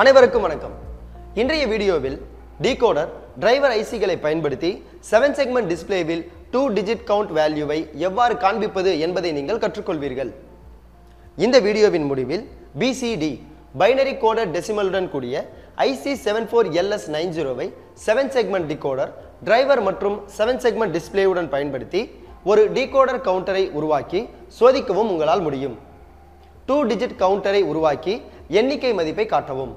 அனைவருக்கும் வணக்கம். இன்றைய வீடியோவில் டீகோடர் டிரைவர் ஐசிகளை பயன்படுத்தி 7 செக்மெண்ட் டிஸ்ப்ளேவில் 2 டிஜிட் கவுண்ட் வேல்யூவை எவ்வாறு காண்பிப்பது என்பதை நீங்கள் கற்றுக்கொள்வீர்கள். இந்த வீடியோவின் முடிவில் BCD பைனரி கோடட் டெசிமலுடன் கூடிய IC74LS90வை 7 செக்மெண்ட் டிகோடர் டிரைவர் மற்றும் 7 செக்மெண்ட் டிஸ்ப்ளேவுடன் பயன்படுத்தி ஒரு டீகோடர் கவுண்டரை உருவாக்கி சோதிக்கவும் உங்களால் முடியும். 2 டிஜிட் கவுண்டரை உருவாக்கி எண்ணிக்கை மதிப்பை காட்டவும்.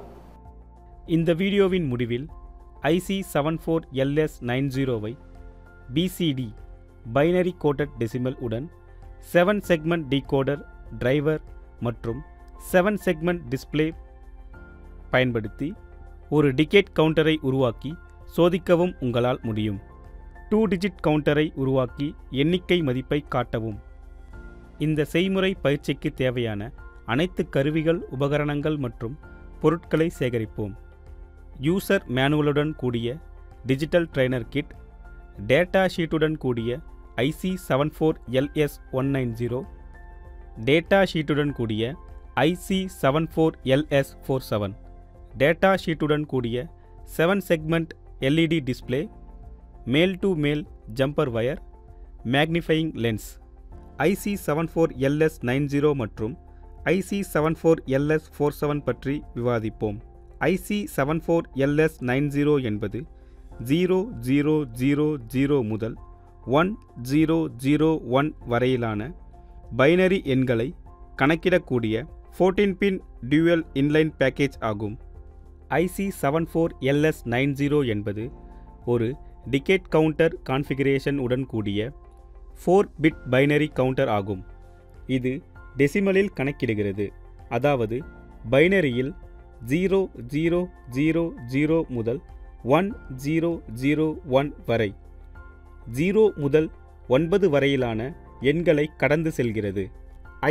இந்த வீடியோவின் முடிவில் IC74LS90வை BCD பைனரி கோடட் டெசிமல் உடன் 7 செக்மெண்ட் டிகோடர் டிரைவர் மற்றும் 7 செக்மெண்ட் டிஸ்ப்ளே பயன்படுத்தி ஒரு டிகேட் கவுண்டரை உருவாக்கி சோதிக்கவும் உங்களால் முடியும். 2 டிஜிட் கவுண்டரை உருவாக்கி எண்ணிக்கை மதிப்பை காட்டவும். இந்த செய்முறை பயிற்சிக்கு தேவையான அனைத்து கருவிகள், உபகரணங்கள் மற்றும் பொருட்களை சேகரிப்போம். யூசர் மேனுவலுடன் கூடிய டிஜிட்டல் ட்ரைனர் கிட், டேட்டா ஷீட்டுடன் கூடிய IC74LS190, டேட்டா ஷீட்டுடன் கூடிய IC74LS47, டேட்டா ஷீட்டுடன் கூடிய 7 செக்மெண்ட் LED டிஸ்ப்ளே, மேல் டு மேல் jumper wire, magnifying lens. IC74LS90 மற்றும் IC74LS47 பற்றி விவாதிப்போம். IC74LS90 என்பது 0000 முதல் 1001 வரையிலான பைனரி எண்களை கணக்கிடக்கூடிய 14-பின் டியூயல் இன்லைன் பேக்கேஜ் ஆகும். IC74LS90 என்பது ஒரு டிகேட் கவுண்டர் கான்ஃபிகரேஷன் உடன் கூடிய 4-பிட் பைனரி கவுண்டர் ஆகும். இது டெசிமலில் கணக்கிடுகிறது, அதாவது பைனரியில் 0000 முதல் 1001 வரை 0 முதல் 9 வரையிலான எண்களை கடந்து செல்கிறது.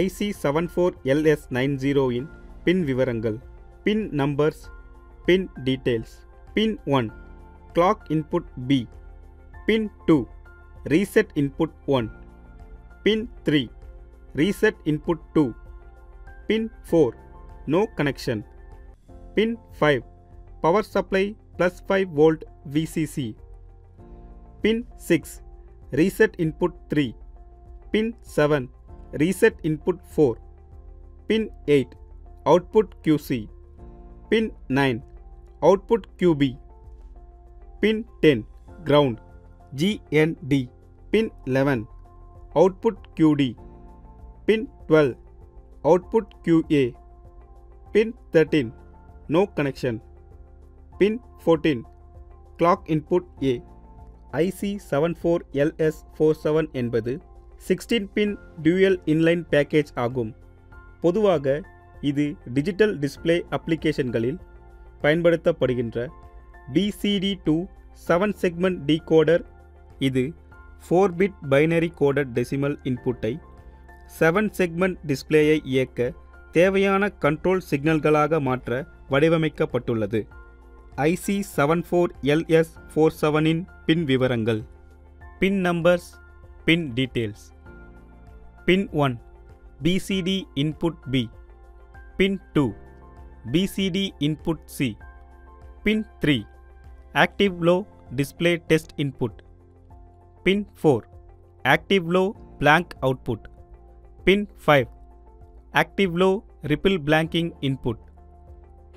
IC74LS90 பின் விவரங்கள்: pin numbers, pin details. Pin 1 clock input B, pin 2 reset input 1, bin 3 reset input 2, bin 4 no connection, bin 5 power supply +5 volt VCC, bin 6 reset input 3, bin 7 reset input 4, bin 8 output QC, bin 9 output QB, bin 10 ground GND, bin 11 output QD, bin 12 output QA, bin 13 no connection, bin 14 clock input A. IC74LS47 என்பது 16-பின் dual inline package ஆகும். பொதுவாக இது digital display அப்ளிகேஷன்களில் பயன்படுத்தப்படுகின்ற BCD to 7 segment decoder. இது 4-பிட் binary coded decimal இன்புட்டை 7 segment டிஸ்ப்ளேயை இயக்க தேவையான control சிக்னல்களாக மாற்ற வடிவமைக்கப்பட்டுள்ளது. IC74LS47 பின் விவரங்கள்: pin numbers, pin details. Pin 1 BCD input B, pin 2 BCD input C, pin 3 active low display test input, pin 4 active low blank output, pin 5 active low ripple blanking input,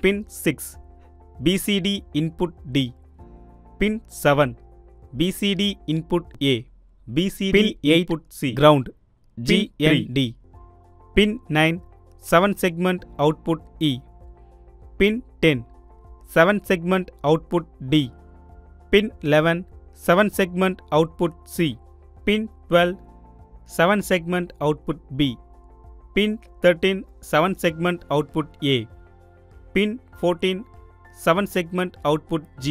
pin 6 BCD input D, pin 7 BCD input A, BCD input C ground GND, pin 9 7 segment output E, pin 10 7 segment output D, pin 11 7 segment output C, pin 12 7 segment output B, pin 13 7 segment output A, pin 14 7 segment output G,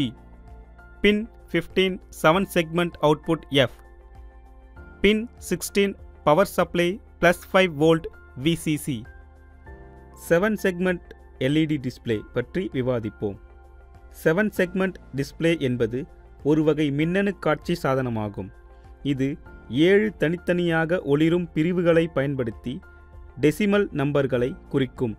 pin 15 7 segment output F, pin 16 power supply +5 volt VCC. 7 segment LED display பற்றி விவாதிப்போம். 7 segment display என்பது ஒரு வகை மின்னணு காட்சி சாதனமாகும். இது 7 தனித்தனியாக ஒளிரும் பிரிவுகளை பயன்படுத்தி டெசிமல் நம்பர்களை குறிக்கும்.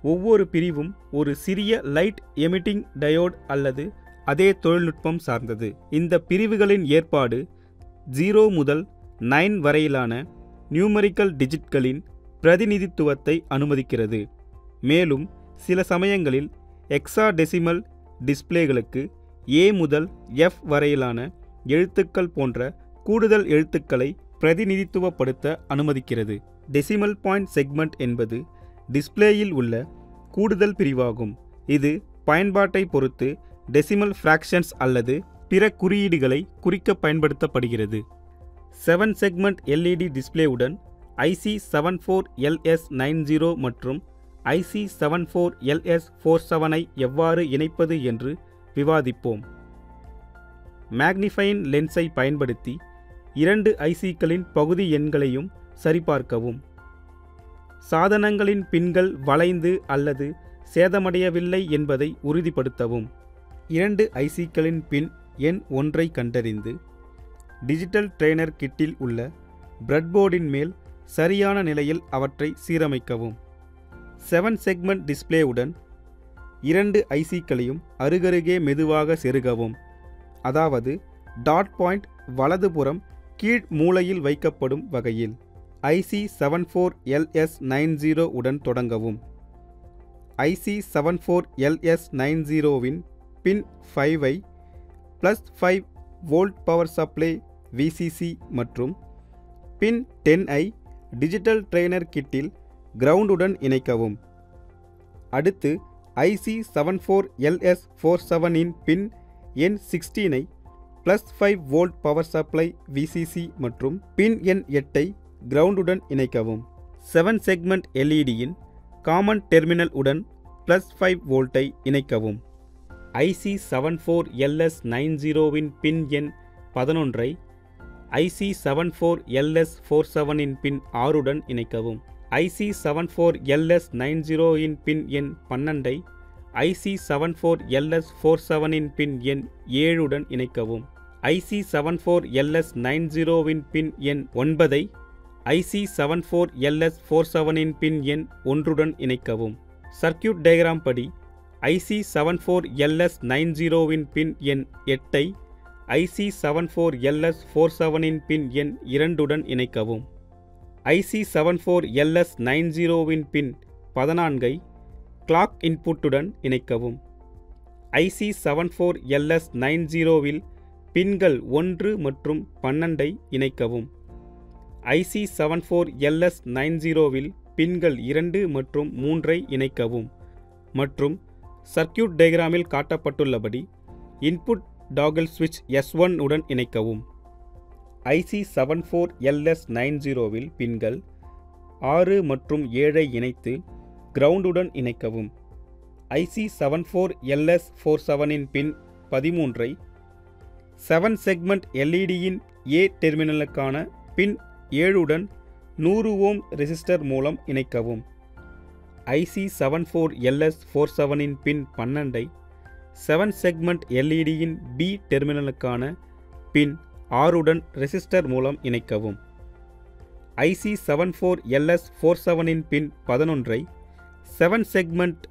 ஒவ்வொரு பிரிவும் ஒரு சிறிய லைட் எமிட்டிங் டயோட் அல்லது அதே தொழில்நுட்பம் சார்ந்தது. இந்த பிரிவுகளின் ஏற்பாடு 0 முதல் 9 வரையிலான நியூமரிக்கல் டிஜிட்களின் பிரதிநிதித்துவத்தை அனுமதிக்கிறது. மேலும் சில சமயங்களில் ஹெக்ஸாடெசிமல் டிஸ்ப்ளேகளுக்கு A முதல் F வரையிலான எழுத்துக்கள் போன்ற கூடுதல் எழுத்துக்களை பிரதிநிதித்துவப்படுத்த அனுமதிக்கிறது. டெசிமல் பாயிண்ட் செக்மெண்ட் என்பது டிஸ்ப்ளேயில் உள்ள கூடுதல் பிரிவாகும். இது பயன்பாட்டை பொறுத்து டெசிமல் ஃப்ராக்ஷன்ஸ் அல்லது பிற குறியீடுகளை குறிக்க பயன்படுத்தப்படுகிறது. 7 செக்மெண்ட் LED டிஸ்ப்ளேவுடன் IC74LS90 மற்றும் IC74LS47 ஐ எவ்வாறு இணைப்பது என்று விவாதிப்போம். மேக்னிஃபையிங் லென்ஸை பயன்படுத்தி 2 ICக்களின் பகுதி எண்களையும் சரிபார்க்கவும். சாதனங்களின் பின்கள் வளைந்து அல்லது சேதமடையவில்லை என்பதை உறுதிப்படுத்தவும். 2 ICக்களின் பின் எண் 1ஐ கண்டறிந்து டிஜிட்டல் ட்ரெய்னர் கிட்டில் உள்ள பிரெட்போர்டின் மேல் சரியான நிலையில் அவற்றை சீரமைக்கவும். 7 செக்மெண்ட் டிஸ்ப்ளேவுடன் 2 ICக்களையும் அருகருகே மெதுவாக செருகவும். அதாவது டாட் பாயிண்ட் வலதுபுறம் கீழ் மூலையில் வைக்கப்படும் வகையில். IC74LS90 உடன் தொடங்கவும். IC74LS90 பின் 5ஐ +5 வோல்ட் பவர் சப்ளை VCC மற்றும் பின் 10ஐ டிஜிட்டல் ட்ரெய்னர் கிட்டில் கிரவுண்டுடன் இணைக்கவும். அடுத்து IC74LS47 பின் எண் 16ஐ +5 வோல்ட் பவர் சப்ளை VCC மற்றும் பின் எண் 8ஐ கிரவுண்டுடன் இணைக்கவும். 7 செக்மெண்ட் LEDயின் காமன் டெர்மினல் உடன் +5 வோல்ட்டை இணைக்கவும். IC74LS90 பின் எண் 11ஐ IC74LS47 பின் 6உடன் இணைக்கவும். IC74LS90 பின் எண் 12ஐ IC74LS47 பின் எண் 7உடன் இணைக்கவும். IC74LS90 பின் எண் 9ஐ IC74LS47 பின் எண் 1உடன் இணைக்கவும். சர்க்யூட் டயக்ராம் படி IC74LS90 பின் எண் 8ஐ IC74LS47 பின் எண் 2உடன் இணைக்கவும். IC74LS90 பின் 14ஐ கிளாக் இன்புட்டுடன் இணைக்கவும். IC74LS90 பின்கள் 1 மற்றும் 12ஐ இணைக்கவும். IC74LS90 பின்கள் 2 மற்றும் 3ஐ இணைக்கவும் மற்றும் சர்க்யூட் டயக்ராமில் காட்டப்பட்டுள்ளபடி இன்புட் டாகல் சுவிட்ச் S1 உடன் இணைக்கவும். IC74LS90 பின்கள் 6 மற்றும் 7ஐ இணைத்து கிரவுண்டுடன் இணைக்கவும். IC74LS47 பின் 13ஐ 7 செக்மெண்ட் LEDயின் A டெர்மினலுக்கான பின் 7உடன் 100 ஓம் ரெசிஸ்டர் மூலம் இணைக்கவும். IC74LS47 பின் 12ஐ 7 செக்மெண்ட் LEDயின் B டெர்மினலுக்கான பின் 6உடன் ரெசிஸ்டர் மூலம் இணைக்கவும். IC74LS47 பின் 11ஐ 7 செக்மெண்ட்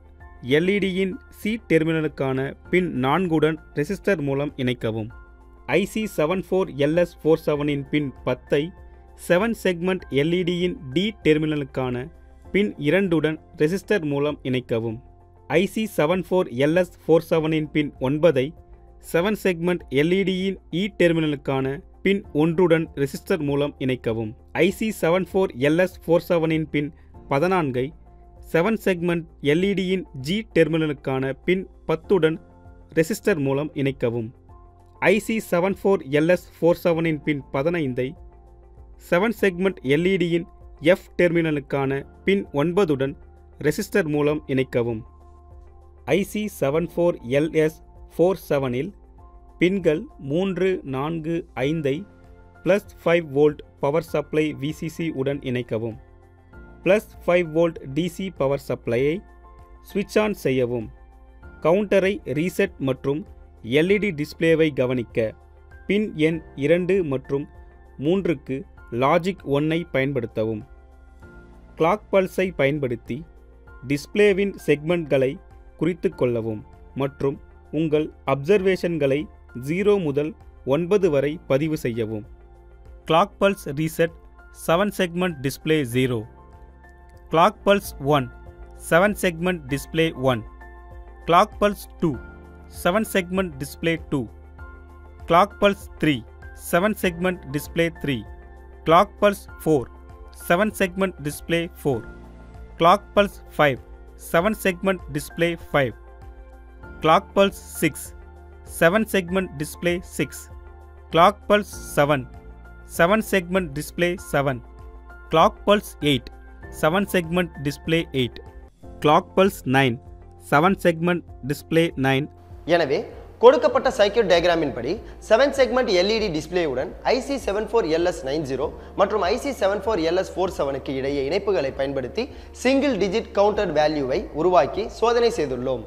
LEDயின் C டெர்மினலுக்கான பின் 4உடன் ரெசிஸ்டர் மூலம் இணைக்கவும். IC74LS47 பின் 10ஐ 7 செக்மெண்ட் LEDயின் D டெர்மினலுக்கான பின் 2உடன் ரெசிஸ்டர் மூலம் இணைக்கவும். IC74LS47 பின் 9ஐ 7 செக்மெண்ட் LEDயின் E டெர்மினலுக்கான பின் 1உடன் ரெசிஸ்டர் மூலம் இணைக்கவும். IC74LS47 பின் 14ஐ 7 செக்மெண்ட் LEDயின் G டெர்மினலுக்கான பின் 10உடன் ரெசிஸ்டர் மூலம் இணைக்கவும். IC74LS47 பின் 15ஐ 7 செக்மெண்ட் LEDயின் F டெர்மினலுக்கான பின் 9உடன் ரெசிஸ்டர் மூலம் இணைக்கவும். IC74LS47 பின்கள் 3, 4, 5ஐ +5 வோல்ட் பவர் சப்ளை VCC உடன் இணைக்கவும். +5 வோல்ட் DC பவர் சப்ளையை ஸ்விட்ச் ஆன் செய்யவும். கவுண்டரை ரீசெட் மற்றும் LED டிஸ்ப்ளேவை கவனிக்க பின் எண் 2 மற்றும் 3க்கு லாஜிக் 1ஐ பயன்படுத்தவும். கிளாக் பல்ஸை பயன்படுத்தி டிஸ்ப்ளேவின் செக்மெண்ட்களை குறித்து கொள்ளவும் மற்றும் உங்கள் அப்சர்வேஷன்களை 0 முதல் 9 வரை பதிவு செய்யவும். Clock pulse reset 7 segment display 0. Clock pulse 1 7 segment display 1. Clock pulse 2 7 segment display 2. Clock pulse 3 7 segment display 3. Clock pulse 4 7 segment display 4. Clock pulse 5 7 segment display 5. Clock pulse 6 7 segment display 6. Clock pulse 7 7 segment display 7. Clock pulse 8 7 segment display 8. Clock pulse 9 7 segment display 9. எனவே கொடுக்கப்பட்ட circuit டயக்ராமின் படி 7 segment LED டிஸ்ப்ளேயுடன் IC74LS90 மற்றும் IC74LS47க்கு இடையே இணைப்புகளை பயன்படுத்தி single digit counter வேல்யூவை உருவாக்கி சோதனை செய்துள்ளோம்.